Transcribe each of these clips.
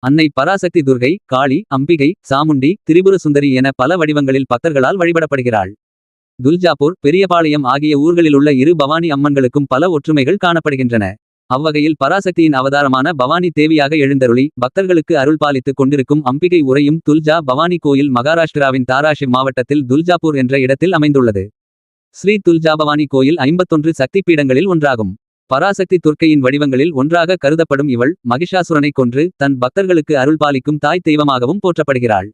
அன்னை பராசக்தி துர்கை, காளி, அம்பிகை, சாமுண்டி, திரிபுர சுந்தரி என பல வடிவங்களில் பக்தர்களால் வழிபடப்படுகிறாள். துல்ஜாபூர், பெரியபாளையம் ஆகிய ஊர்களிலுள்ள இரு பவானி அம்மன்களுக்கும் பல ஒற்றுமைகள் காணப்படுகின்றன. அவ்வகையில் பராசக்தியின் அவதாரமான பவானி தேவியாக எழுந்தருளி பக்தர்களுக்கு அருள் பாலித்துக் கொண்டிருக்கும் அம்பிகை உறையும் துல்ஜா பவானி கோயில் மகாராஷ்டிராவின் தாராஷிவ் மாவட்டத்தில் துல்ஜாபூர் என்ற இடத்தில் அமைந்துள்ளது. ஸ்ரீ துல்ஜாபவானி கோயில் 51 சக்தி பீடங்களில் ஒன்றாகும். பராசக்தி துர்க்கையின் வடிவங்களில் ஒன்றாக கருதப்படும் இவள் மகிஷாசுரனை கொன்று தன் பக்தர்களுக்கு அருள் பாலிக்கும் தாய் தெய்வமாகவும் போற்றப்படுகிறாள்.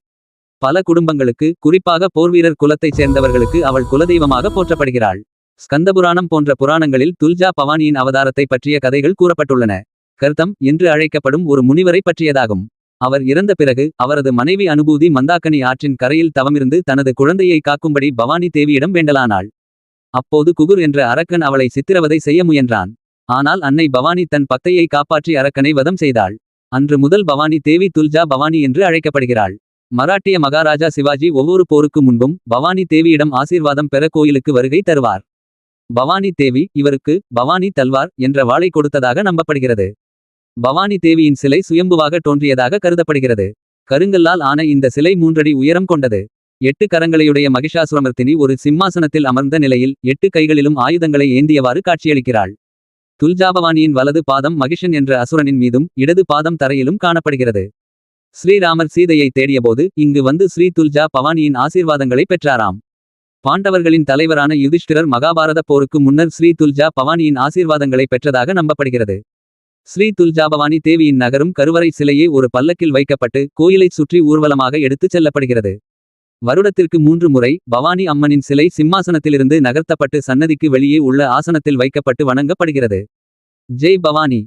பல குடும்பங்களுக்கு, குறிப்பாக போர்வீரர் குலத்தைச் சேர்ந்தவர்களுக்கு அவள் குலதெய்வமாக போற்றப்படுகிறாள். ஸ்கந்தபுராணம் போன்ற புராணங்களில் துல்ஜா பவானியின் அவதாரத்தை பற்றிய கதைகள் கூறப்பட்டுள்ளன. கர்த்தம் என்று அழைக்கப்படும் ஒரு முனிவரை பற்றியதாகும். அவர் இறந்த பிறகு அவரது மனைவி அனுபூதி மந்தாக்கனி ஆற்றின் கரையில் தவமிருந்து தனது குழந்தையை காக்கும்படி பவானி தேவியிடம் வேண்டலானாள். அப்போது குகுர் என்ற அரக்கன் அவளை சித்திரவதை செய்ய முயன்றான். ஆனால் அன்னை பவானி தன் பக்தையை காப்பாற்றி அரக்கனை வதம் செய்தாள். அன்று முதல் பவானி தேவி துல்ஜா பவானி என்று அழைக்கப்படுகிறாள். மராட்டிய மகாராஜா சிவாஜி ஒவ்வொரு போருக்கு முன்பும் பவானி தேவியிடம் ஆசீர்வாதம் பெற கோயிலுக்கு வருகை தருவார். பவானி தேவி இவருக்கு பவானி தல்வார் என்ற வாளை கொடுத்ததாக நம்பப்படுகிறது. பவானி தேவியின் சிலை சுயம்புவாக தோன்றியதாக கருதப்படுகிறது. கருங்கல்லால் ஆன இந்த சிலை 3 அடி உயரம் கொண்டது. 8 கரங்களையுடைய மகிஷாசுரமர்த்தினி ஒரு சிம்மாசனத்தில் அமர்ந்த நிலையில் 8 கைகளிலும் ஆயுதங்களை ஏந்தியவாறு காட்சியளிக்கிறாள். துல்ஜாபவானியின் வலது பாதம் மகிஷன் என்ற அசுரனின் மீதும் இடது பாதம் தரையிலும் காணப்படுகிறது. ஸ்ரீராமர் சீதையை தேடியபோது இங்கு வந்து ஸ்ரீ துல்ஜா பவானியின் ஆசீர்வாதங்களை பெற்றாராம். பாண்டவர்களின் தலைவரான யுதிஷ்டிரர் மகாபாரத போருக்கு முன்னர் ஸ்ரீ துல்ஜா பவானியின் ஆசீர்வாதங்களை பெற்றதாக நம்பப்படுகிறது. ஸ்ரீ துல்ஜாபவானி தேவியின் நகரும் கருவறை சிலையே ஒரு பல்லக்கில் வைக்கப்பட்டு கோயிலைச் சுற்றி ஊர்வலமாக எடுத்துச் செல்லப்படுகிறது. வருடத்திற்கு 3 முறை பவானி அம்மனின் சிலை சிம்மாசனத்திலிருந்து நகர்த்தப்பட்டு சன்னதிக்கு வெளியே உள்ள ஆசனத்தில் வைக்கப்பட்டு வணங்கப்படுகிறது. ஜெய் பவானி.